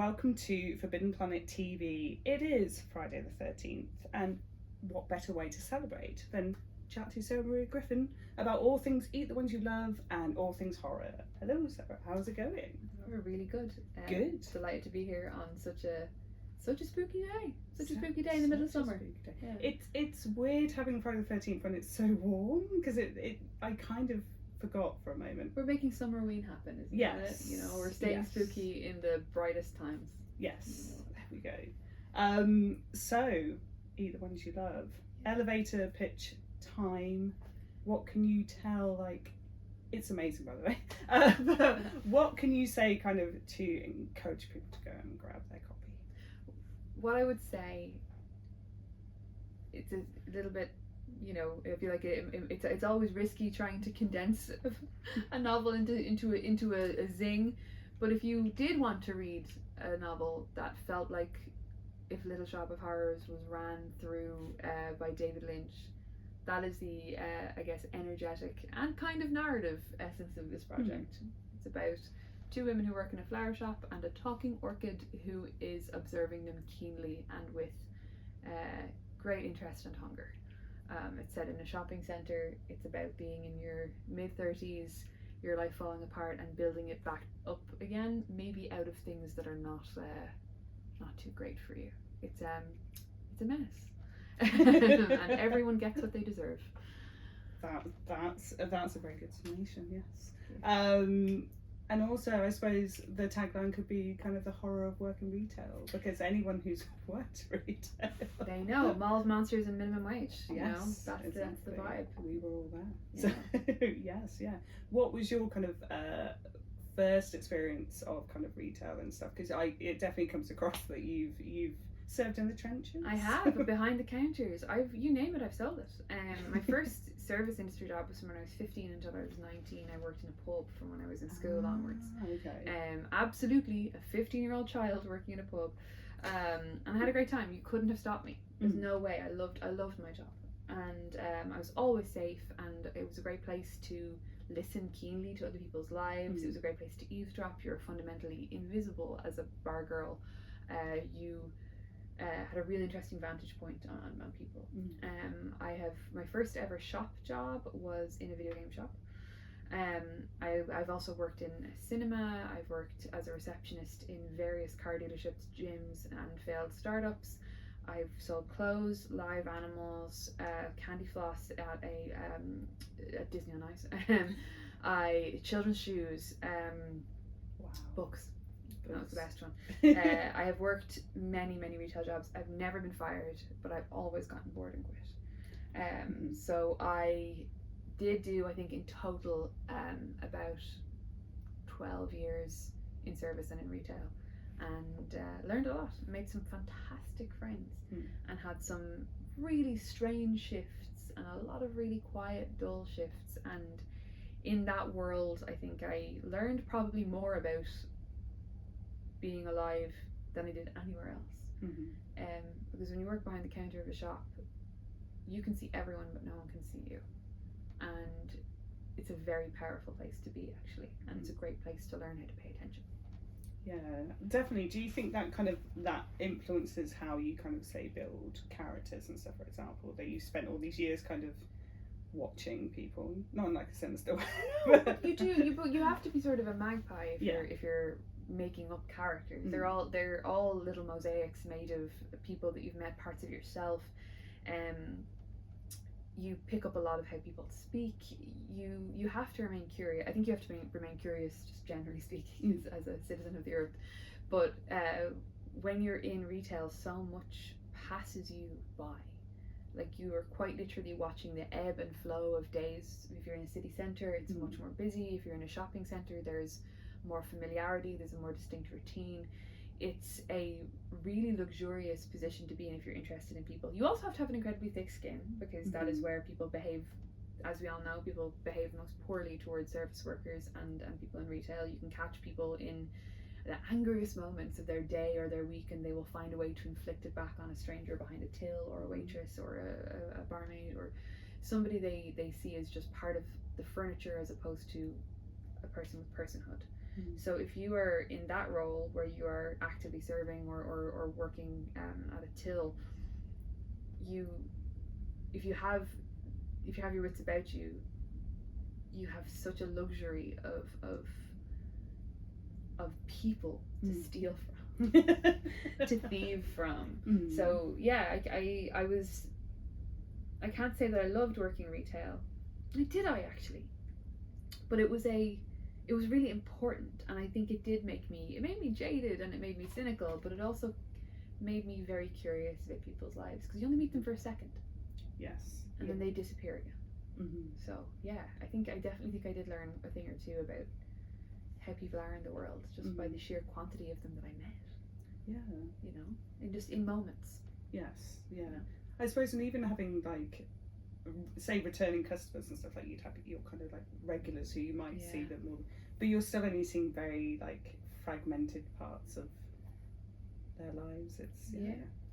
welcome to Forbidden Planet TV. It is Friday the 13th, and what better way to celebrate than chat to Sarah Maria Griffin about all things Eat the Ones You Love and all things horror. Hello Sarah, how's it going? We're really good. Good. Delighted to be here on such a spooky day. Such a spooky day in the middle of summer. Yeah. It's weird having Friday the 13th when it's so warm, because I kind of forgot for a moment. We're making Summerween happen, isn't it? You know, we're staying spooky in the brightest times. Yes, there we go. So, Eat the Ones You Love. Elevator pitch time. What can you tell, like, it's amazing by the way, but what can you say kind of to encourage people to go and grab their copy? What I would say, it's a little bit, you know, I feel like it's always risky trying to condense a novel into a zing, but if you did want to read a novel that felt like if Little Shop of Horrors was ran through by David Lynch, that is the I guess energetic and kind of narrative essence of this project. It's about two women who work in a flower shop and a talking orchid who is observing them keenly and with great interest and hunger. It's set in a shopping centre. It's about being in your mid-30s, your life falling apart and building it back up again, maybe out of things that are not too great for you. It's a mess. And everyone gets what they deserve. That's a very good summation, yes. And also, I suppose the tagline could be kind of the horror of work in retail, because anyone who's worked retail, they know malls, monsters, and minimum wage. You know, that's the vibe. We were all there. Yeah. So yes, yeah. What was your kind of first experience of kind of retail and stuff? Because it definitely comes across that you've served in the trenches. I have, behind the counters. You name it, I've sold it. My first service industry job was from when I was 15 until I was 19. I worked in a pub from when I was in school onwards. Okay. Absolutely a 15-year-old child working in a pub. And I had a great time. You couldn't have stopped me. There's no way. I loved my job. And I was always safe, and it was a great place to listen keenly to other people's lives. It was a great place to eavesdrop. You're fundamentally invisible as a bar girl. You had a really interesting vantage point on people. My first ever shop job was in a video game shop. I've also worked in cinema. I've worked as a receptionist in various car dealerships, gyms, and failed startups. I've sold clothes, live animals, candy floss at at Disney on Ice. Children's shoes, books. That was the best one. I have worked many retail jobs. I've never been fired, but I've always gotten bored and quit. So I did do, I think in total, about 12 years in service and in retail, and learned a lot, made some fantastic friends, and had some really strange shifts and a lot of really quiet, dull shifts. And in that world, I think I learned probably more about being alive than I did anywhere else. Because when you work behind the counter of a shop, you can see everyone but no one can see you, and it's a very powerful place to be, actually, and it's a great place to learn how to pay attention. Yeah, definitely. Do you think that influences how you kind of say build characters and stuff, for example, that you spent all these years kind of watching people, not like a sinister way? But you do, you have to be sort of a magpie if you're making up characters. They're all little mosaics made of people that you've met, parts of yourself. You pick up a lot of how people speak. You have to remain curious. I think you have to remain curious, just generally speaking, as a citizen of the earth. But when you're in retail, so much passes you by. Like, you are quite literally watching the ebb and flow of days. If you're in a city centre, it's much more busy. If you're in a shopping centre, there's more familiarity, there's a more distinct routine. It's a really luxurious position to be in if you're interested in people. You also have to have an incredibly thick skin, because that is where people behave, as we all know, people behave most poorly towards service workers and people in retail. You can catch people in the angriest moments of their day or their week, and they will find a way to inflict it back on a stranger behind a till, or a waitress, or a barmaid, or somebody they see as just part of the furniture as opposed to a person with personhood. So if you are in that role where you are actively serving or working at a till, if you have your wits about you, you have such a luxury of people to steal from, to thieve from. So yeah, I can't say that I loved working retail. I actually, but it was really important, and I think it made me jaded, and it made me cynical, but it also made me very curious about people's lives, because you only meet them for a second. Yes. And then they disappear again. So yeah, I definitely think I did learn a thing or two about how people are in the world, just by the sheer quantity of them that I met. Yeah. You know, and just in moments. Yes. Yeah. I suppose, and even having like, say, returning customers and stuff, like you'd have your kind of like regulars who you might see them all, but you're still only seeing very like fragmented parts of their lives. It's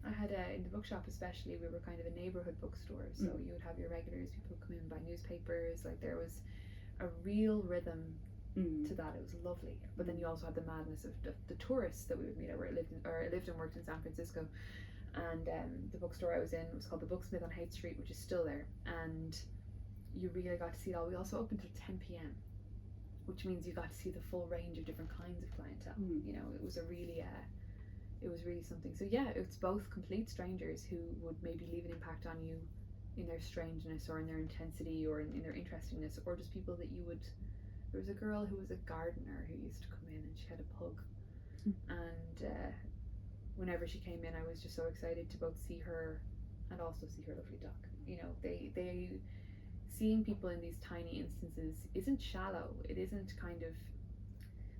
I had in the bookshop especially, we were kind of a neighbourhood bookstore, so you would have your regulars, people would come in and buy newspapers, like there was a real rhythm to that. It was lovely. But then you also had the madness of the tourists that we would meet. I lived and worked in San Francisco, and the bookstore I was in was called the Booksmith on Haight Street, which is still there, and you really got to see it all. We also opened till 10 p.m, which means you got to see the full range of different kinds of clientele. You know, it was really something. So yeah, it's both complete strangers who would maybe leave an impact on you in their strangeness or in their intensity or in their interestingness, or just people that you would. There was a girl who was a gardener who used to come in, and she had a pug, and whenever she came in, I was just so excited to both see her and also see her lovely duck. You know, they seeing people in these tiny instances isn't shallow. It isn't kind of,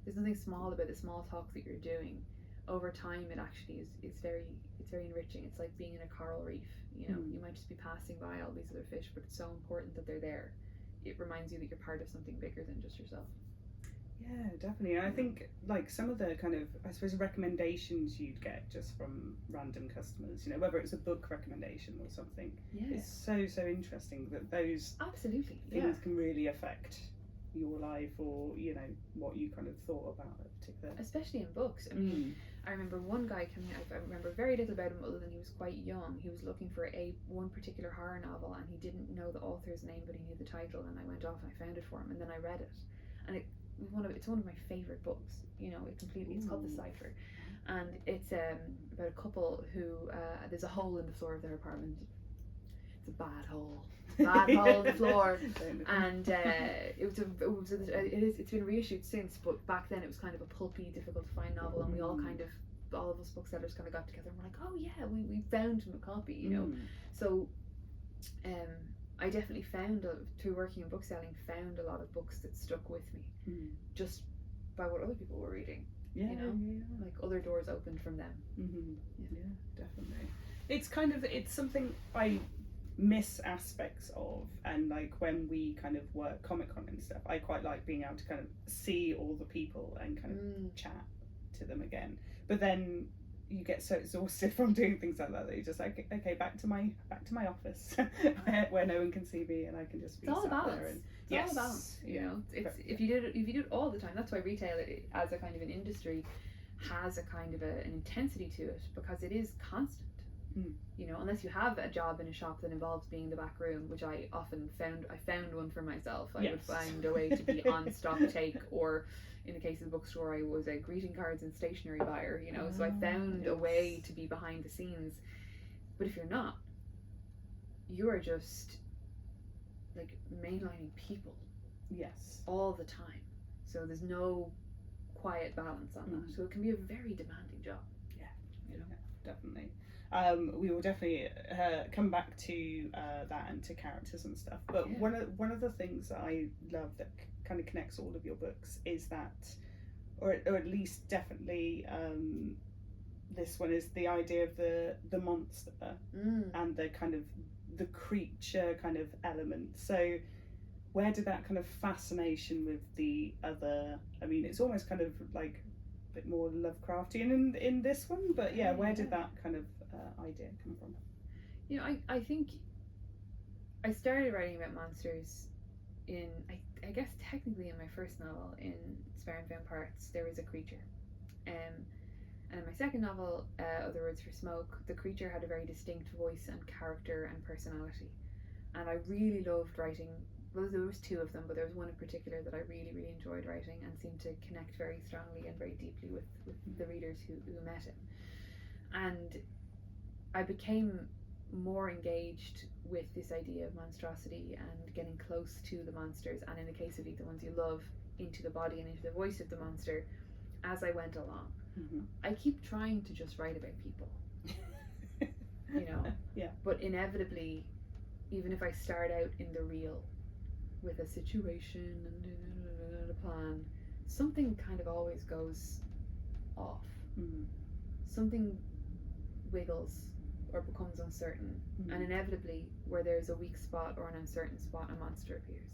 there's nothing small about the small talk that you're doing. Over time, it actually is very enriching. It's like being in a coral reef. You know, you might just be passing by all these other fish, but it's so important that they're there. It reminds you that you're part of something bigger than just yourself. Yeah, definitely. And I think like some of the kind of, I suppose, recommendations you'd get just from random customers, you know, whether it's a book recommendation or something, it's so interesting that those absolutely things can really affect your life, or you know what you kind of thought about a particular, especially in books. I mean, I remember one guy coming out, I remember very little about him other than he was quite young. He was looking for one particular horror novel, and he didn't know the author's name, but he knew the title, and I went off and I found it for him, and then I read it, and it's one of my favorite books. You know, it's called The Cipher, and it's about a couple who there's a hole in the floor of their apartment. It's a bad hole on the floor, and it's been reissued since, but back then it was kind of a pulpy, difficult to find novel, and we all of us booksellers kind of got together and were like, oh yeah, we found him a copy, you know. So I definitely found, through working in bookselling, found a lot of books that stuck with me just by what other people were reading. You know, like other doors opened from them. Yeah, definitely. It's something I miss aspects of, and like when we kind of work Comic-Con and stuff, I quite like being able to kind of see all the people and kind of chat to them again, but then you get so exhausted from doing things like that you're just like, okay, back to my office where no one can see me and I can just be it's all sat about there. And it's all about, you know, it's if you do it all the time. That's why retail as a kind of an industry has a kind of an intensity to it, because it is constant. You know, unless you have a job in a shop that involves being in the back room, which I found one for myself. I would find a way to be on stock take, or in the case of the bookstore, I was a greeting cards and stationery buyer, you know, so I found a way to be behind the scenes. But if you're not, you are just like mainlining people all the time, so there's no quiet balance on that, so it can be a very demanding job. Definitely. We will definitely come back to that and to characters and stuff. But one of the things that I love that kind of connects all of your books is that, or at least definitely this one, is the idea of the monster and the kind of the creature kind of element. So where did that kind of fascination with the other, I mean, it's almost kind of like a bit more Lovecraftian in this one, but where did that kind of idea come from? You know, I think I started writing about monsters I guess technically in my first novel, in Spare and Found Parts, there is a creature. And in my second novel, Other Words for Smoke, the creature had a very distinct voice and character and personality. And I really loved writing, well, there was two of them, but there was one in particular that I really, really enjoyed writing and seemed to connect very strongly and very deeply with the readers who met him. And I became more engaged with this idea of monstrosity and getting close to the monsters, and in the case of Eat the Ones You Love, into the body and into the voice of the monster as I went along. Mm-hmm. I keep trying to just write about people, you know, yeah. But inevitably, even if I start out in the real with a situation and a plan, something kind of always goes off. Mm-hmm. Something wiggles or becomes uncertain, and inevitably, where there's a weak spot or an uncertain spot, a monster appears.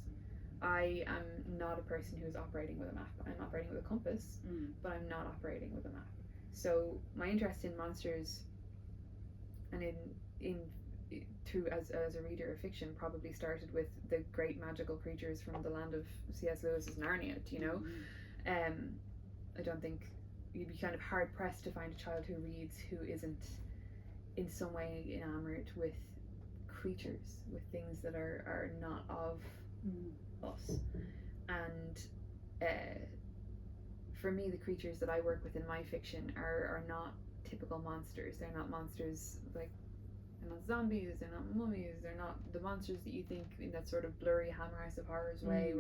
I am not a person who is operating with a map. I'm operating with a compass, but I'm not operating with a map. So my interest in monsters and in through as a reader of fiction probably started with the great magical creatures from the land of C.S. Lewis's Narnia, you know. I don't think you'd be kind of hard pressed to find a child who reads who isn't in some way enamored with creatures, with things that are not of us. And for me, the creatures that I work with in my fiction are not typical monsters. They're not monsters like, they're not zombies, they're not mummies, they're not the monsters that you think in that sort of blurry Hammer House of Horrors way,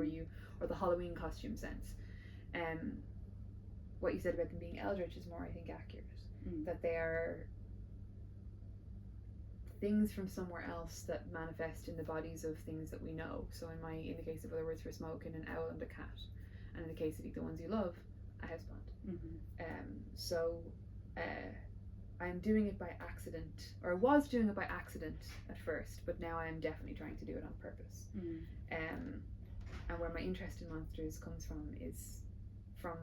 or the Halloween costume sense. What you said about them being eldritch is more, I think, accurate. That they are things from somewhere else that manifest in the bodies of things that we know. So in the case of Other Words for Smoke, in an owl and a cat, and in the case of Eat the Ones You Love, a houseplant. I'm doing it by accident, or I was doing it by accident at first, but now I am definitely trying to do it on purpose. And where my interest in monsters comes from is from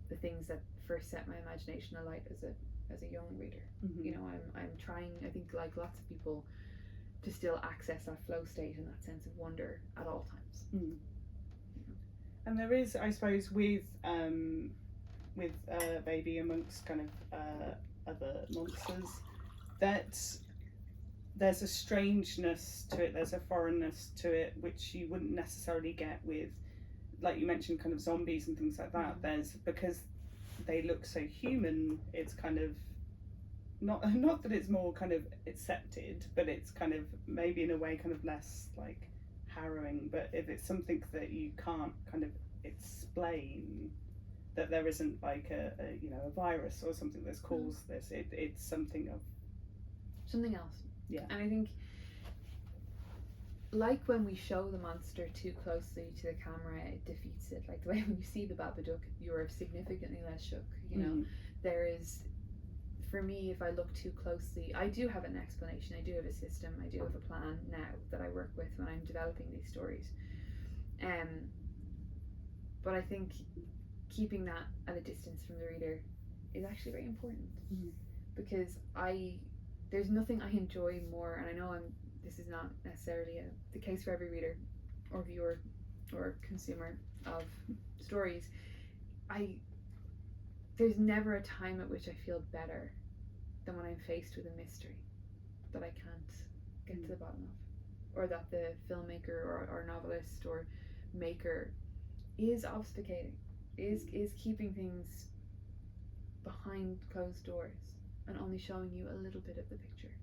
the things that first set my imagination alight as a young reader. You know, I'm trying, I think, like lots of people, to still access that flow state and that sense of wonder at all times. And there is, I suppose, with Baby amongst kind of other monsters, that there's a strangeness to it, there's a foreignness to it, which you wouldn't necessarily get with, like you mentioned, kind of zombies and things like that. There's, because they look so human, it's kind of not that it's more kind of accepted, but it's kind of maybe in a way kind of less like harrowing. But if it's something that you can't kind of explain, that there isn't like a virus or something that's caused this, it's something else. Yeah. And I think, like when we show the monster too closely to the camera, it defeats it. Like the way when you see the Babadook, you're significantly less shook. You know, there is, for me, if I look too closely, I do have an explanation, I do have a system, I do have a plan now that I work with when I'm developing these stories. But I think keeping that at a distance from the reader is actually very important, because there's nothing I enjoy more, and I know this is not necessarily the case for every reader or viewer or consumer of stories. There's never a time at which I feel better than when I'm faced with a mystery that I can't get to the bottom of, or that the filmmaker or novelist or maker is obfuscating, is keeping things behind closed doors and only showing you a little bit of the picture.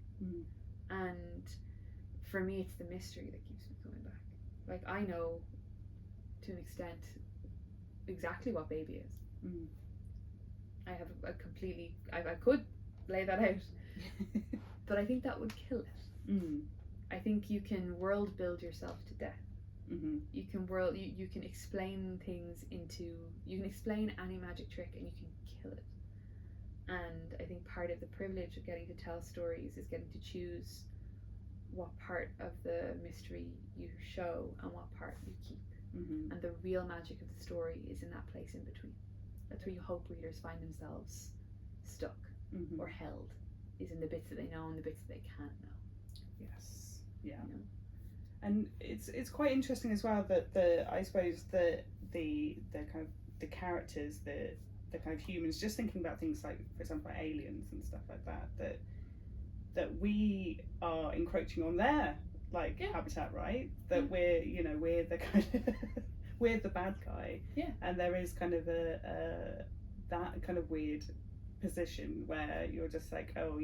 And for me, it's the mystery that keeps me coming back. Like, I know to an extent exactly what Baby is. I have a completely, I could lay that out, but I think that would kill it. I think you can world build yourself to death. You can explain things you can explain any magic trick and you can kill it. And I think part of the privilege of getting to tell stories is getting to choose what part of the mystery you show and what part you keep. And the real magic of the story is in that place in between. That's where you hope readers find themselves stuck or held, is in the bits that they know and the bits that they can't know. Yes. Yeah. You know? And it's quite interesting as well that I suppose the kind of the characters, the kind of humans, just thinking about things like, for example, like aliens and stuff like that, that we are encroaching on their habitat, right? That we're the kind of we're the bad guy. Yeah. And there is kind of a that kind of weird position where you're just like, oh,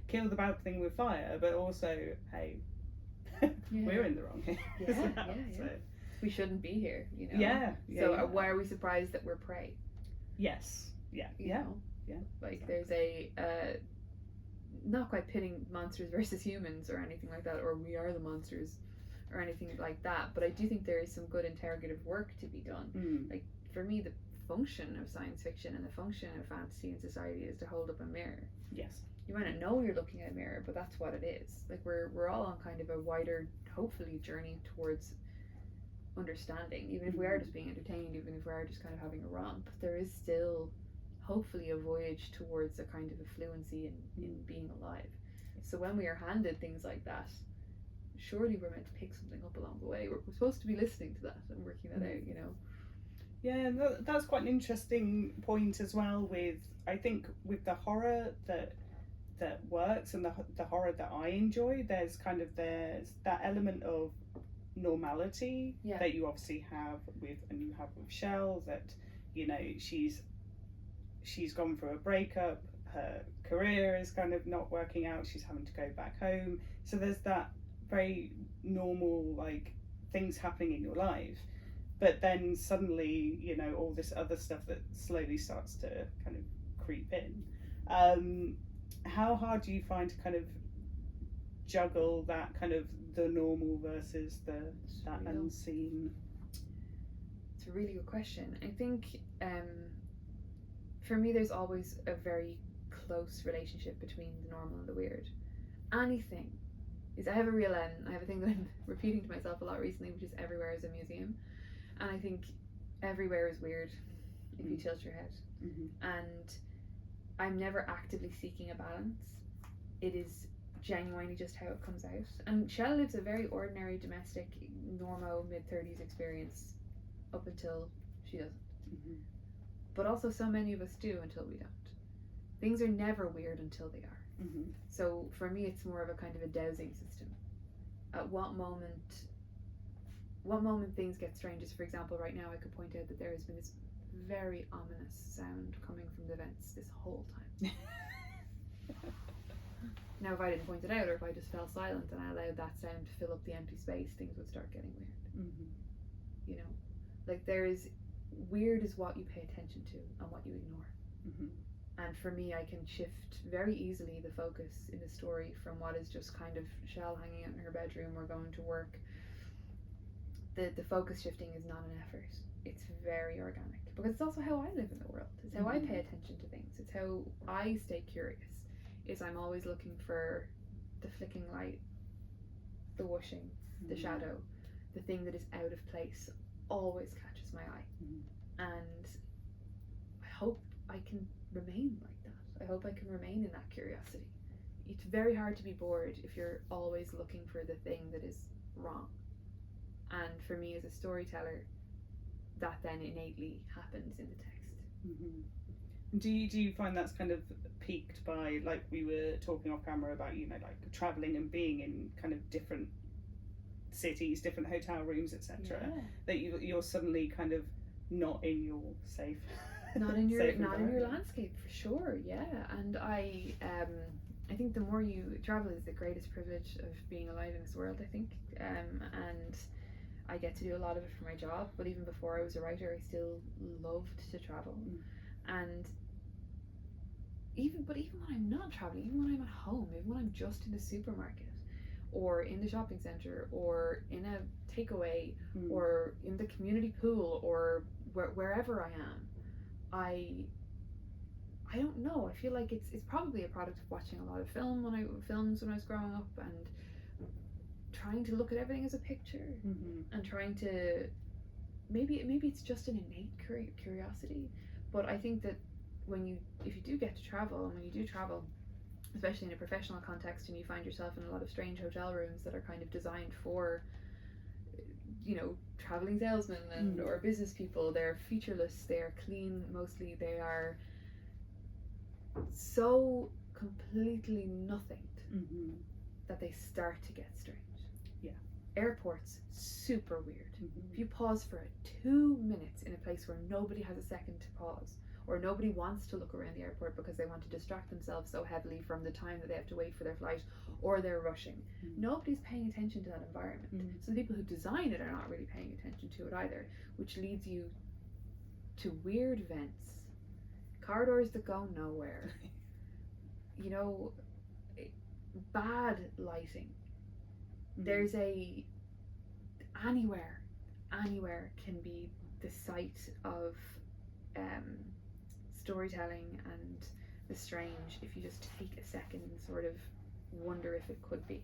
kill the bad thing with fire, but also, hey, we're in the wrong here. So we shouldn't be here, So why are we surprised that we're prey? Yes. Yeah. Like there's a not quite pitting monsters versus humans or anything like that, or we are the monsters or anything like that, but I do think there is some good interrogative work to be done. Like for me, the function of science fiction and the function of fantasy in society is to hold up a mirror. Yes. You might not know you're looking at a mirror, but that's what it is. Like we're all on kind of a wider, hopefully, journey towards understanding, even if we are just being entertained, even if we are just kind of having a romp, there is still hopefully a voyage towards a kind of a fluency in being alive. So when we are handed things like that, surely we're meant to pick something up along the way. We're supposed to be listening to that and working that out, Yeah, and that's quite an interesting point as well with, I think, with the horror that works and the horror that I enjoy, there's that element of normality that you obviously have with Shell, that she's gone through a breakup, her career is kind of not working out, she's having to go back home, so there's that very normal things happening in your life, but then suddenly all this other stuff that slowly starts to kind of creep in. How hard do you find to kind of juggle that kind of the normal versus that unseen? It's a really good question. I think for me there's always a very close relationship between the normal and the weird. Anything is, I have a thing that I'm repeating to myself a lot recently, which is everywhere is a museum, and I think everywhere is weird if you tilt your head. And I'm never actively seeking a balance. It is genuinely just how it comes out. And Shell lives a very ordinary, domestic, normo, mid-30s experience up until she doesn't. But also so many of us do until we don't. Things are never weird until they are. So for me it's more of a kind of a dowsing system. At what moment things get strange is, for example, right now I could point out that there has been this very ominous sound coming from the vents this whole time. Now if I didn't point it out, or if I just fell silent and I allowed that sound to fill up the empty space, things would start getting weird. Weird is what you pay attention to and what you ignore. And for me, I can shift very easily the focus in a story from what is just kind of Shell hanging out in her bedroom or going to work. The focus shifting is not an effort. It's very organic, because it's also how I live in the world. It's how I pay attention to things. It's how I stay curious. Is I'm always looking for the flicking light, the whooshing, the shadow, the thing that is out of place always catches my eye. And I hope I can remain like that. I hope I can remain in that curiosity. It's very hard to be bored if you're always looking for the thing that is wrong. And for me as a storyteller, that then innately happens in the text. Do you find that's kind of peaked by, like we were talking off camera about, traveling and being in kind of different cities, different hotel rooms, etc., that you're suddenly kind of not in your safe not in your landscape, for sure. And I think the more you travel is the greatest privilege of being alive in this world, I think. And I get to do a lot of it for my job, but even before I was a writer I still loved to travel. And even when I'm not traveling, even when I'm at home, even when I'm just in the supermarket or in the shopping centre or in a takeaway or in the community pool or wherever I am, I don't know, I feel like it's probably a product of watching a lot of films when I was growing up, and trying to look at everything as a picture, and trying to maybe it's just an innate curiosity. But I think that if you do get to travel, and when you do travel, especially in a professional context, and you find yourself in a lot of strange hotel rooms that are kind of designed for, traveling salesmen and or business people. They're featureless, they're clean mostly, they are so completely nothing that they start to get strange. Yeah. Airports, super weird. Mm-hmm. If you pause for 2 minutes in a place where nobody has a second to pause, or nobody wants to look around the airport because they want to distract themselves so heavily from the time that they have to wait for their flight, or they're rushing, nobody's paying attention to that environment. So the people who design it are not really paying attention to it either, which leads you to weird vents, corridors that go nowhere, bad lighting. There's anywhere can be the site of storytelling and the strange if you just take a second and sort of wonder if it could be.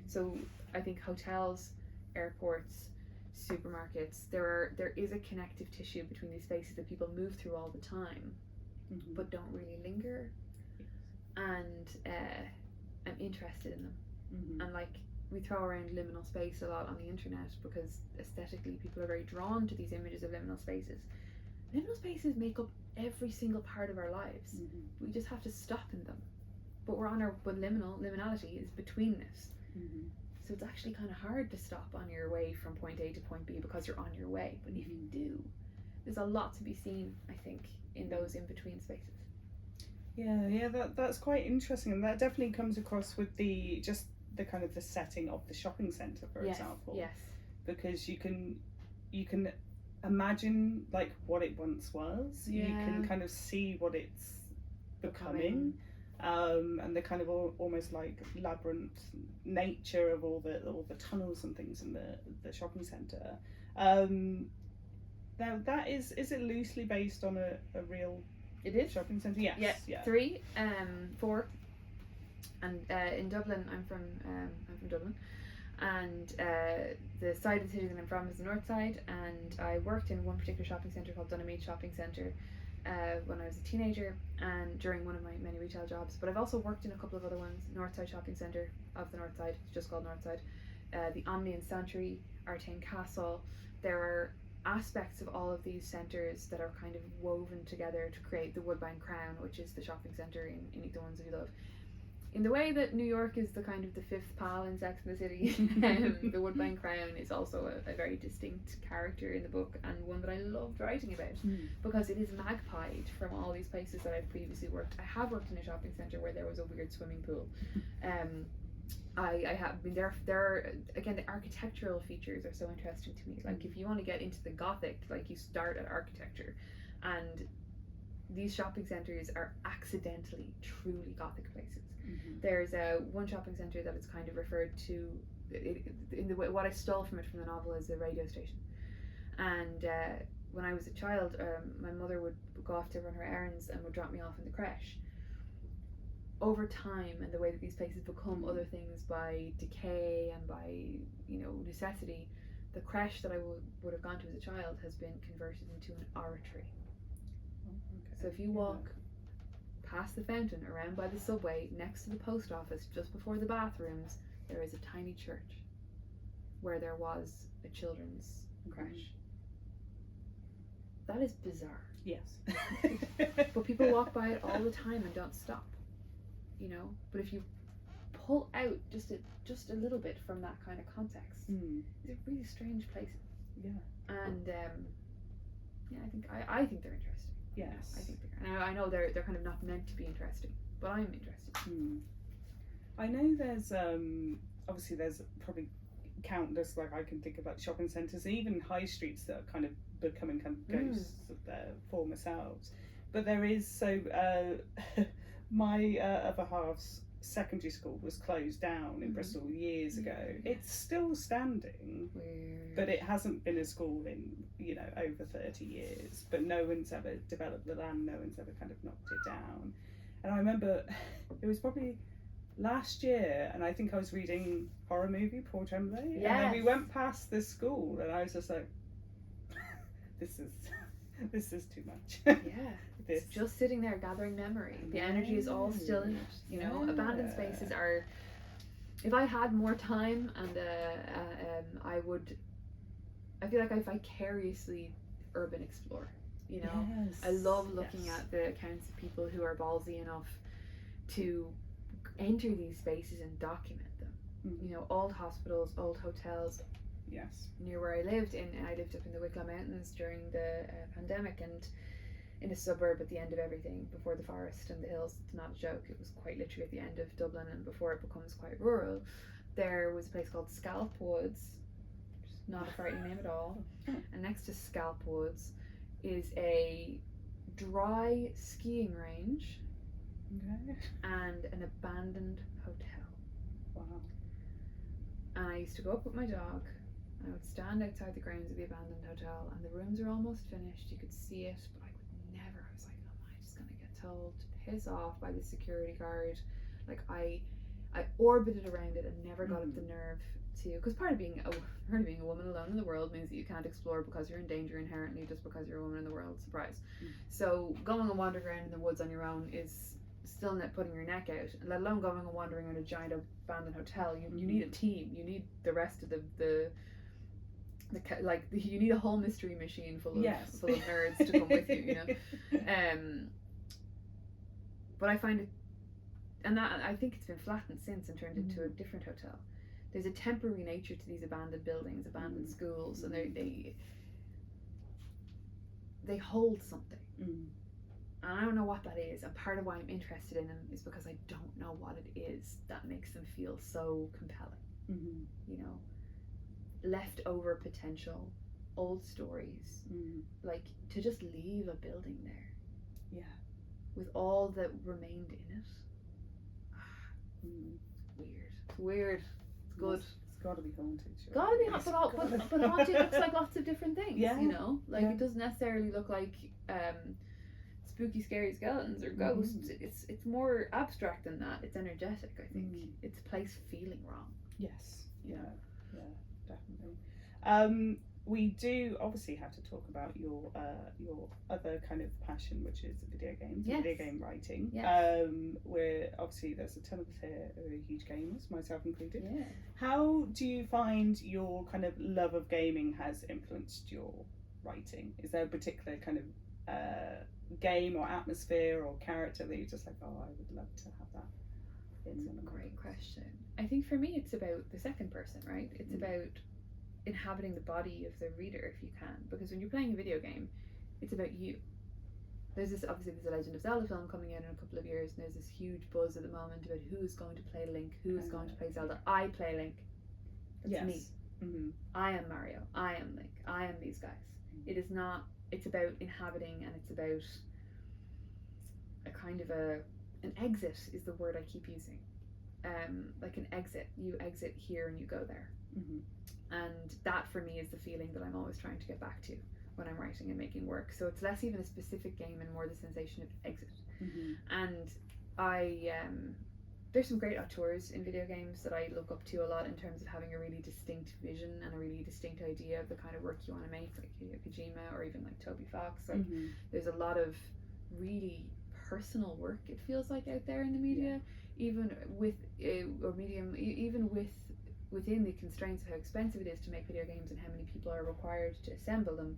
So I think hotels, airports, supermarkets, there is a connective tissue between these spaces that people move through all the time, but don't really linger. And I'm interested in them. And like, we throw around liminal space a lot on the internet because aesthetically people are very drawn to these images of liminal spaces. Liminal spaces make up every single part of our lives. We just have to stop in them. But liminality is betweenness. So it's actually kind of hard to stop on your way from point A to point B because you're on your way. But if you do, there's a lot to be seen, I think, in those in-between spaces. Yeah, that's quite interesting, and that definitely comes across with the kind of the setting of the shopping centre, for example. Yes. Because you can imagine like what it once was. You can kind of see what it's becoming. And the kind of almost like labyrinth nature of all the tunnels and things in the shopping centre. Now that is it loosely based on a real shopping centre? Yes. Yeah. 3, 4, and in Dublin. I'm from Dublin, and the side of the city that I'm from is the north side, and I worked in one particular shopping centre called Dunamede Shopping Centre when I was a teenager and during one of my many retail jobs. But I've also worked in a couple of other ones. Northside Shopping Centre of the north side, it's just called Northside, the Omni and Santry, Artane Castle. There are aspects of all of these centres that are kind of woven together to create the Woodbine Crown, which is the shopping centre in Eat the Ones We Love. In the way that New York is the kind of the fifth pal in Sex and the City, the Woodbine Crown is also a very distinct character in the book, and one that I loved writing about because it is magpied from all these places that I've previously worked. I have worked in a shopping centre where there was a weird swimming pool. I have been there. Again, the architectural features are so interesting to me. Like, if you want to get into the Gothic, like, you start at architecture, and these shopping centres are accidentally truly Gothic places. There's one shopping centre that is kind of referred to in the way, what I stole from it from the novel is a radio station. And when I was a child, my mother would go off to run her errands and would drop me off in the creche. Over time, and the way that these places become other things by decay and by necessity, the creche that I would have gone to as a child has been converted into an oratory. So if you walk past the fountain, around by the subway, next to the post office, just before the bathrooms, there is a tiny church where there was a children's creche. That is bizarre. Yes. But people walk by it all the time and don't stop. But if you pull out just a little bit from that kind of context, they're really strange places. Yeah. And I think they're interesting. Yes. I think I know they're kind of not meant to be interesting, but I'm interested. I know there's obviously there's probably countless, like, I can think of, like, shopping centres and even high streets that are kind of becoming kind of ghosts of their former selves. But there is my other half's secondary school was closed down in Bristol years ago. It's still standing. Weird. But it hasn't been a school in over 30 years, but no one's ever developed the land, no one's ever kind of knocked it down. And I remember it was probably last year, and I think I was reading horror movie Paul Tremblay, and then we went past this school and I was just like, this is This is too much. Yeah. This. It's just sitting there gathering memory. The energy is all still in it. You know, abandoned spaces are. If I had more time, and I feel like I vicariously urban explore. You know, Yes. I love looking at the accounts of people who are ballsy enough to enter these spaces and document them. Mm. You know, old hospitals, old hotels. Yes. Near where I lived I lived up in the Wicklow Mountains during the pandemic, and in a suburb at the end of everything, before the forest and the hills. It's not a joke. It was quite literally at the end of Dublin, and before it becomes quite rural. There was a place called Scalp Woods, which is not a frightening name at all. And next to Scalp Woods is a dry skiing range Okay. and an abandoned hotel. Wow. And I used to go up with my dog, and I would stand outside the grounds of the abandoned hotel, and the rooms are almost finished. You could see it, but I could never. I was like, am I just gonna get told to piss off by the security guard? Like I orbited around it and never got up the nerve to, because part of being a woman alone in the world means that you can't explore because you're in danger inherently just because you're a woman in the world. Surprise. So going and wandering around in the woods on your own is still not putting your neck out, let alone going and wandering in a giant abandoned hotel. You need a team. You need the rest of you need a whole mystery machine full of nerds to come with you. You know. But I find it, and that I think it's been flattened since and turned into a different hotel. There's a temporary nature to these abandoned buildings, abandoned schools, and they hold something. And I don't know what that is, and part of why I'm interested in them is because I don't know what it is that makes them feel so compelling. You know, leftover potential, old stories, like to just leave a building there, with all that remained in it. Weird. It's good. It's got to be haunted. Sure. Gotta be haunted, but haunted looks like lots of different things. Yeah. You know, like it doesn't necessarily look like spooky, scary skeletons or ghosts. It's more abstract than that. It's energetic. I think it's a place feeling wrong. Yes. Yeah, definitely. We do obviously have to talk about your other kind of passion, which is video games, and video game writing. Where obviously there's a ton of us here who are huge gamers, myself included. How do you find your kind of love of gaming has influenced your writing? Is there a particular kind of game or atmosphere or character that you're just like, oh, I would love to have that? It's a great question. I think for me it's about the second person, right? It's about inhabiting the body of the reader if you can, because when you're playing a video game, it's about you. There's a Legend of Zelda film coming out in a couple of years, and there's this huge buzz at the moment about who's going to play Link, who's going to play Zelda. I play Link. It's me. I am Mario. I am Link. I am these guys. It is not. It's about inhabiting, and it's about a kind of an exit is the word I keep using. Like an exit. You exit here and you go there. And that for me is the feeling that I'm always trying to get back to when I'm writing and making work. So it's less even a specific game and more the sensation of exit. And there's some great auteurs in video games that I look up to a lot in terms of having a really distinct vision and a really distinct idea of the kind of work you want to make, like Hideo Kojima or even like Toby Fox. Like there's a lot of really personal work, it feels like, out there in the media, even with within the constraints of how expensive it is to make video games and how many people are required to assemble them.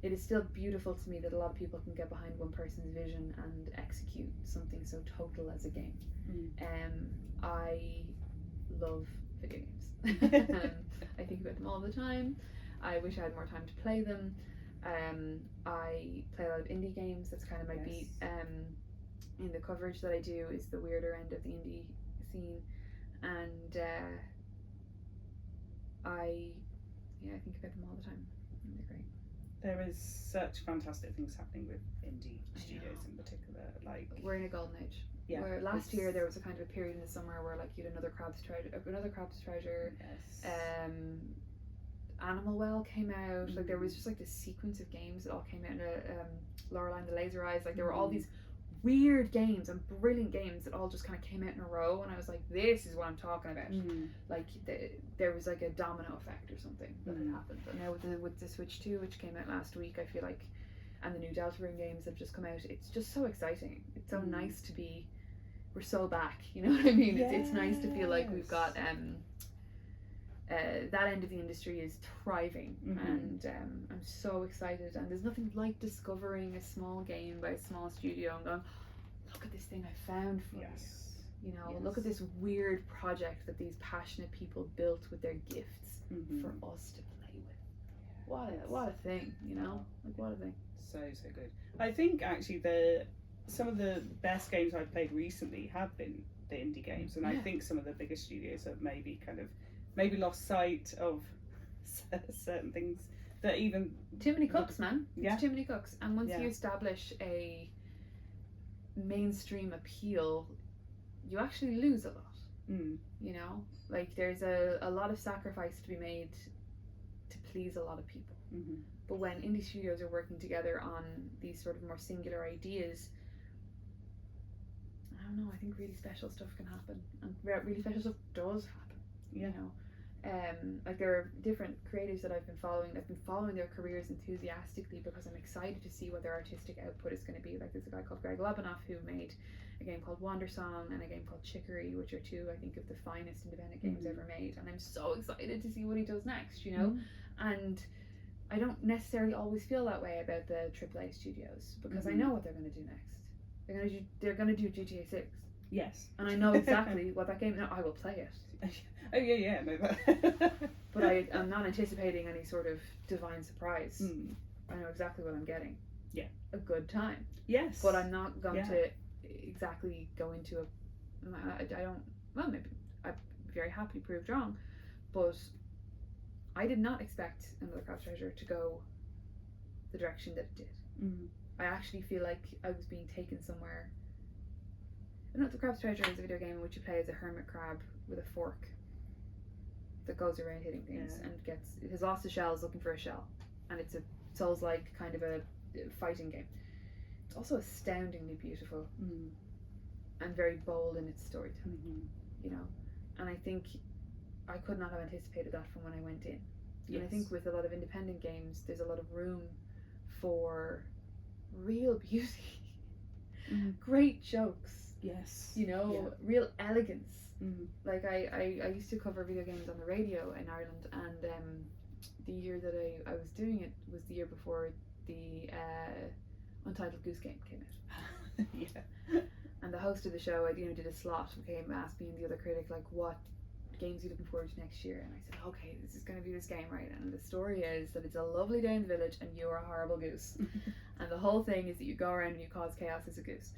It is still beautiful to me that a lot of people can get behind one person's vision and execute something so total as a game. I love video games. I think about them all the time. I wish I had more time to play them. I play a lot of indie games. That's kind of my beat. In the coverage that I do is the weirder end of the indie scene, and I think about them all the time. And they're great. There is such fantastic things happening with indie studios in particular. Like we're in a golden age. Where last year there was a kind of a period in the summer where like you had another Crab's Treasure. Animal Well came out. Like there was just like this sequence of games that all came out. Laura Jayne, the Laser Eyes. Like there were all these weird games and brilliant games that all just kind of came out in a row, and I was like, this is what I'm talking about. Like there was like a domino effect or something that had happened. But now with the Switch 2, which came out last week, I feel like and the new Deltarune games have just come out. It's just so exciting. It's so nice to be. We're so back. You know what I mean? It's nice to feel like we've got that end of the industry is thriving, and I'm so excited. And there's nothing like discovering a small game by a small studio and going, look at this thing I found for you. You know, look at this weird project that these passionate people built with their gifts for us to play with. What a thing, you know? Like, what a thing. So good. I think actually some of the best games I've played recently have been the indie games, and I think some of the biggest studios have maybe lost sight of certain things that even too many cooks, man. Yeah. It's too many cooks, and once you establish a mainstream appeal, you actually lose a lot. You know, like there's a lot of sacrifice to be made to please a lot of people. But when indie studios are working together on these sort of more singular ideas, I don't know, I think really special stuff can happen, and really special stuff does happen. You know, like there are different creators that I've been following. I've been following their careers enthusiastically because I'm excited to see what their artistic output is going to be. Like there's a guy called Greg Lobanoff who made a game called Wandersong and a game called Chicory, which are two, I think, of the finest independent games ever made, and I'm so excited to see what he does next, you know. And I don't necessarily always feel that way about the AAA studios because I know what they're going to do next. They're going to do GTA 6. Yes. And I know exactly what that game. No, I will play it. Oh yeah, no, but I'm not anticipating any sort of divine surprise. I know exactly what I'm getting. Yeah. A good time. Yes. But I'm not going to exactly go into I don't. Well, maybe I'm very happy proved wrong, but I did not expect Another Craft Treasure to go the direction that it did. I actually feel like I was being taken somewhere. Another Craft Treasure is a video game in which you play as a hermit crab with a fork that goes around hitting things and has lost his shells looking for a shell, and it's a Souls-like kind of a fighting game. It's also astoundingly beautiful and very bold in its storytelling, you know. And I think I could not have anticipated that from when I went in. And I think with a lot of independent games, there's a lot of room for real beauty, great jokes, you know, real elegance. Like I used to cover video games on the radio in Ireland, and the year that I was doing it was the year before the Untitled Goose Game came out. And the host of the show, I did a slot, asked me and the other critic, like, what games are you looking forward to next year? And I said, okay, this is going to be this game, right? And the story is that it's a lovely day in the village and you're a horrible goose. And the whole thing is that you go around and you cause chaos as a goose.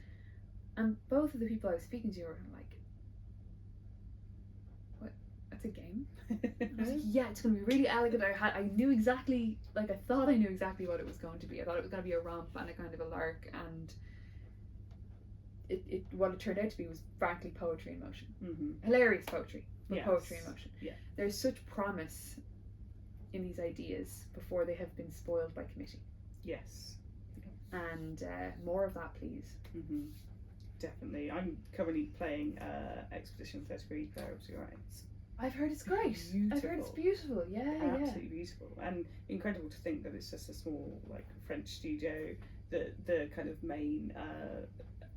And both of the people I was speaking to were like, what? That's a game? I was like, yeah, it's going to be really elegant. I knew exactly, like, I thought I knew exactly what it was going to be. I thought it was going to be a romp and a kind of a lark, and what it turned out to be was frankly poetry in motion. Hilarious poetry, but poetry in motion. There's such promise in these ideas before they have been spoiled by committee. And more of that, please. Definitely. I'm currently playing Expedition 33 Fair of Your Eyes. I've heard it's great. I've heard it's beautiful. Absolutely beautiful, and incredible to think that it's just a small, like, French studio. The kind of main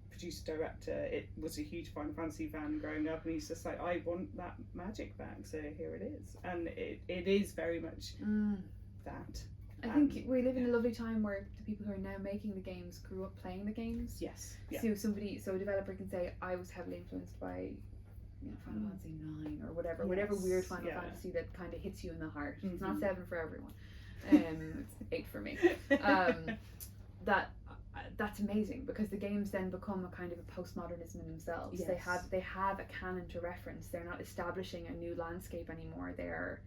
producer director, it was a huge Final Fantasy fan growing up, and he's just like, I want that magic back, so here it is. And it is very much that. I think we live in a lovely time where the people who are now making the games grew up playing the games. So a developer can say, I was heavily influenced by, you know, Final Fantasy 9 or whatever weird Final Fantasy that kind of hits you in the heart. It's not 7 for everyone. It's 8 for me. That's amazing, because the games then become a kind of a postmodernism in themselves. They have a canon to reference. They're not establishing a new landscape anymore. They're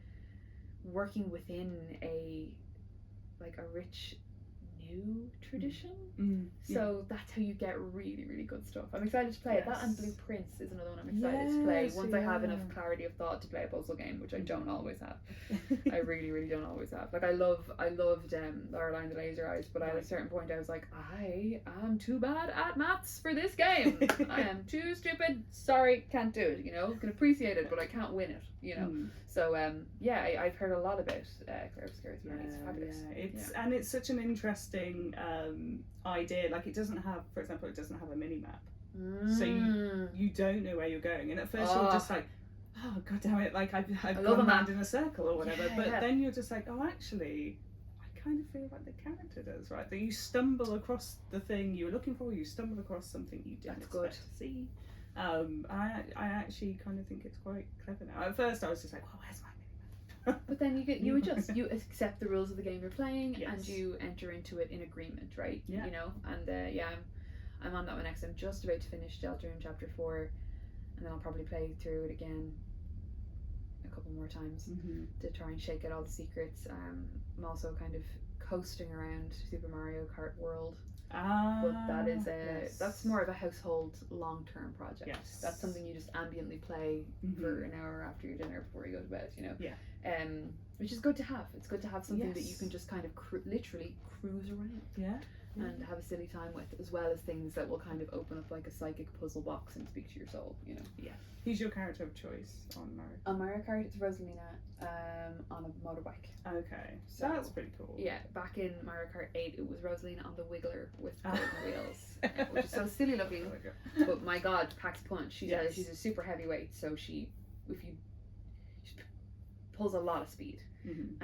working within a rich new tradition. So that's how you get really, really good stuff. I'm excited to play it. That and Blue Prince is another one I'm excited to play once I have enough clarity of thought to play a puzzle game, which I don't always have. I really, really don't always have. Like, I loved Laura Jayne Dodd, but at a certain point I was like, I am too bad at maths for this game. I am too stupid. Sorry, can't do it. You know, can appreciate it, but I can't win it. you know. So I've heard a lot about Claire Obscura's Journey. It's fabulous. And it's such an interesting idea. Like it doesn't have, for example, it doesn't have a mini map, so you don't know where you're going, and at first you're just like, oh god damn it, like I've gone round in a circle or whatever, but then you're just like, oh actually I kind of feel like the character does, right? That you stumble across the thing you were looking for, you stumble across something you didn't expect to see. I actually kind of think it's quite clever now. At first I was just like, well, where's my mini map? But then you adjust, you accept the rules of the game you're playing, and you enter into it in agreement, right? You know, and I'm on that one next. I'm just about to finish Deltarune Chapter 4, and then I'll probably play through it again a couple more times to try and shake out all the secrets. I'm also kind of coasting around Super Mario Kart World, but that is that's more of a household long-term project. That's something you just ambiently play for an hour after your dinner before you go to bed, you know. Which is good to have. It's good to have something that you can just kind of literally cruise around and have a silly time with, as well as things that will kind of open up like a psychic puzzle box and speak to your soul, you know. Who's your character of choice on Mario Kart? On Mario Kart, it's Rosalina on a motorbike. Okay, so that's pretty cool. Yeah, back in Mario Kart 8, it was Rosalina on the Wiggler with golden wheels, which is so silly looking. But my god, packs punch. She's a super heavyweight, so she pulls a lot of speed.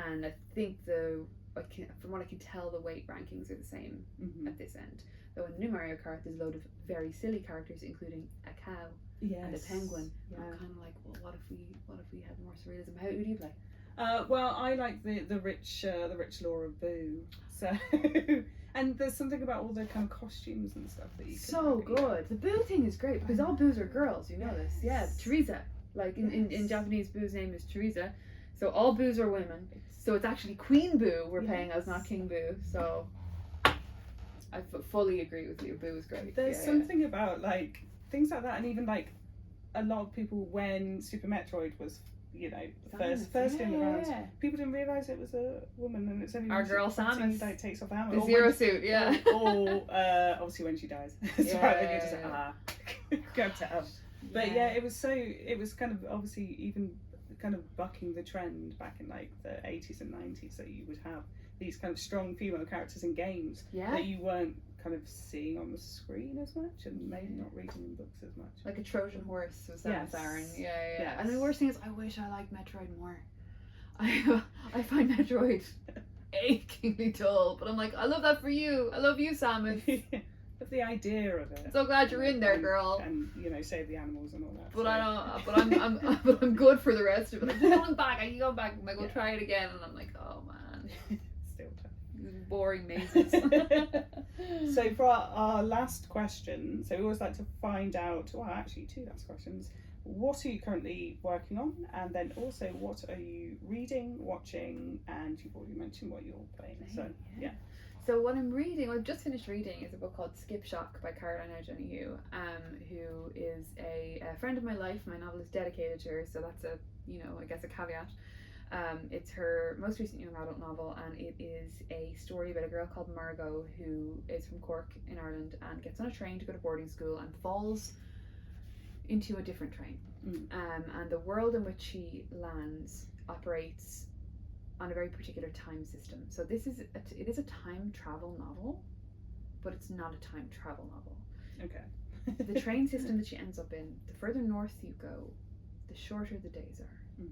And I think from what I can tell, the weight rankings are the same at this end. Though in the new Mario Kart, there's a load of very silly characters, including a cow and a penguin. I'm kind of like, well, what if we had more surrealism? Who do you play? Well, I like the rich Laura Boo. So, and there's something about all the kind of costumes and stuff that you can. So good. The Boo thing is great because all Boos are girls. You know this. Yeah, Teresa. Like in Japanese, Boo's name is Teresa. So all Boos are women. So it's actually Queen Boo we're playing as, not King Boo. So I fully agree with you. Boo is great. There's something about like things like that, and even like a lot of people, when Super Metroid was, you know, first in the rounds, people didn't realise it was a woman, and it's only our girl Samus like takes off the hammer, the Zero Suit, or obviously when she dies. That's right. Then you're just like, go to But it was kind of obviously even kind of bucking the trend back in like the 80s and 90s, that you would have these kind of strong female characters in games that you weren't kind of seeing on the screen as much, and maybe not reading in books as much. Like a Trojan horse was Samus Aran. And the worst thing is, I wish I liked Metroid more. I find Metroid achingly dull, but I'm like, I love that for you. I love you, Samus. Of the idea of it. So glad you're in there, girl. And you know, save the animals and all that. But I don't. But I'm good for the rest of it. I'm going back. I can go back. I go try it again, and I'm like, oh man, still tough. Boring mazes. So for our last question, so we always like to find out. Well, actually, two last questions. What are you currently working on, and then also what are you reading, watching, and you've already mentioned what you're playing. So yeah. So what I'm reading, I've just finished reading, is a book called Skip Shock by Caroline O'Donoghue, who is a friend of my life. My novel is dedicated to her, so that's a, you know, I guess a caveat. It's her most recent young adult novel, and it is a story about a girl called Margot who is from Cork in Ireland and gets on a train to go to boarding school and falls into a different train. And the world in which she lands operates on a very particular time system. So it is a time travel novel, but it's not a time travel novel. Okay. The train system that she ends up in, the further north you go, the shorter the days are.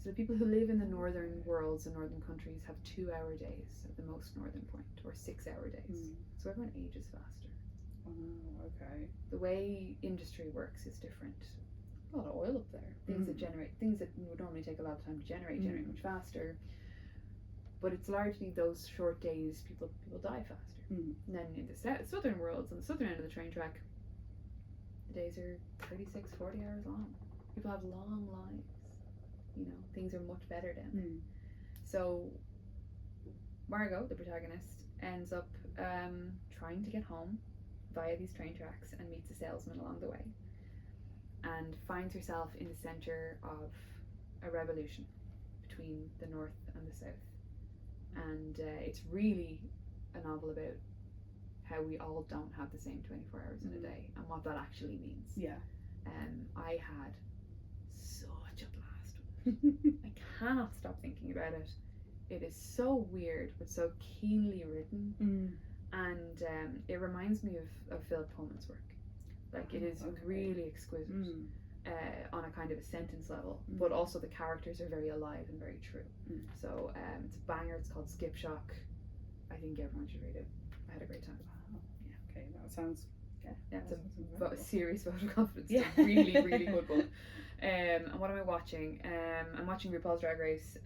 So the people who live in the northern worlds and northern countries have 2-hour days at the most northern point, or 6-hour days. So everyone ages faster. Oh, okay. The way industry works is different. A lot of oil up there. Things that would normally take a lot of time to generate much faster. But it's largely those short days people die faster. And then in the southern worlds, on the southern end of the train track, the days are 36, 40 hours long. People have long lives. You know, things are much better down there. So Margot, the protagonist, ends up trying to get home via these train tracks and meets a salesman along the way, and finds herself in the center of a revolution between the north and the south. And it's really a novel about how we all don't have the same 24 hours in a day, and what that actually means. I had such a blast with I cannot stop thinking about it. It is so weird, but so keenly written, and it reminds me of Philip Pullman's work. Like, it is really exquisite on a kind of a sentence level, but also the characters are very alive and very true. So it's a banger. It's called Skip Shock. I think everyone should read it. I had a great time. Yeah. Okay, that sounds. Yeah, it's a serious vote of confidence. Yeah. It's a really, really good book. And what am I watching? I'm watching RuPaul's Drag Race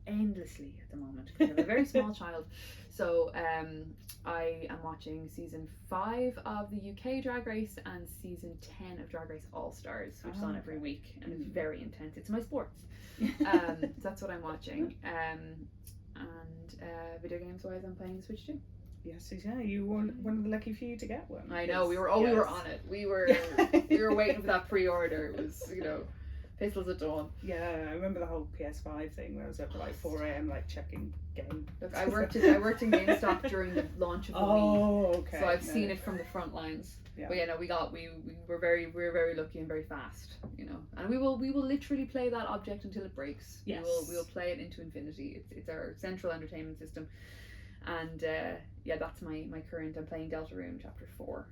endlessly at the moment because I have a very small child. So I am watching season 5 of the UK Drag Race and season 10 of Drag Race All Stars, which is on every week, and it's very intense. It's my sports. So that's what I'm watching. And video games wise, I'm playing the Switch 2. Yes, yeah, you were one of the lucky few to get one. I know, we were on it. We were waiting for that pre-order. It was, pistols at dawn. Yeah, I remember the whole PS5 thing where I was up at like 4 a.m. like checking game. Look, I worked in GameStop during the launch of the Wii. Okay. So I've seen it from the front lines. Yeah. But we were very lucky and very fast, And we will literally play that object until it breaks. Yes. We will play it into infinity. It's our central entertainment system. And that's my current. I'm playing Deltarune Chapter 4.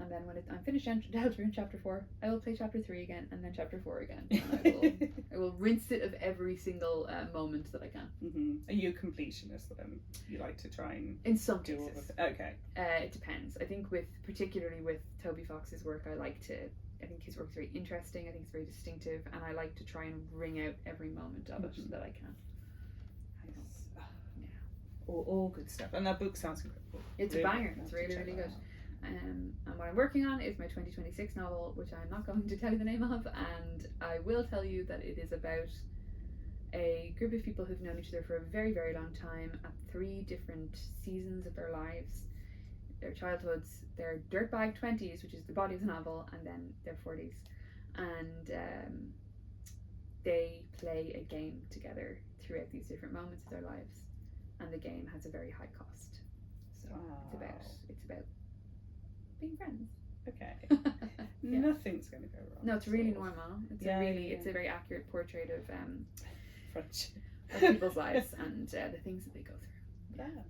And then when I'm finished Deltarune Chapter 4, I will play Chapter 3 again, and then Chapter 4 again. And I will rinse it of every single moment that I can. Are you a completionist then? You like to try and in some do all cases. of it? Okay. It depends. I think particularly with Toby Fox's work, I think his work's very interesting. I think it's very distinctive, and I like to try and wring out every moment of it that I can. Nice. All good stuff. And that book sounds incredible. It's a banger. It's really, really good. And what I'm working on is my 2026 novel, which I'm not going to tell you the name of, and I will tell you that it is about a group of people who've known each other for a very, very long time at 3 different seasons of their lives. Their childhoods, their dirtbag 20s, which is the body of the novel, and then their 40s. And they play a game together throughout these different moments of their lives. And the game has a very high cost. So it's about being friends. Okay. Nothing's going to go wrong. No, it's really normal. It's a very accurate portrait of friendship, of people's lives and the things that they go through. Yeah.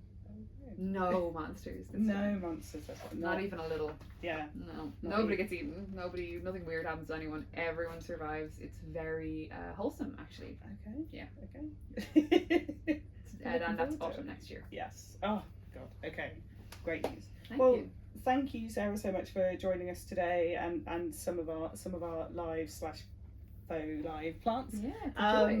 No monsters. Monsters. Not even a little. Yeah. No. Nobody gets eaten. Nothing weird happens to anyone. Everyone survives. It's very wholesome, actually. Okay. Yeah. Okay. And that's autumn next year. Yes. Oh God. Okay. Great news. Thank you. Thank you, Sarah, so much for joining us today and some of our live / faux live plants. Yeah.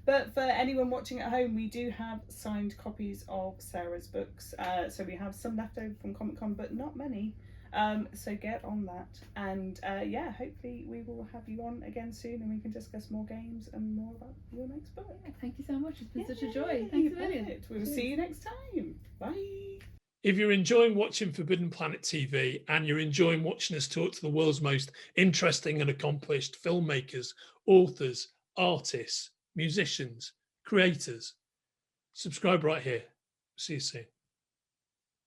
But for anyone watching at home, we do have signed copies of Sarah's books. So we have some left over from Comic Con, but not many. So get on that. And hopefully we will have you on again soon and we can discuss more games and more about your next book. Yeah, thank you so much. It's been such a joy. Thanks a million. We'll see you next time. Bye. If you're enjoying watching Forbidden Planet TV and you're enjoying watching us talk to the world's most interesting and accomplished filmmakers, authors, artists, musicians, creators, subscribe right here. See you soon.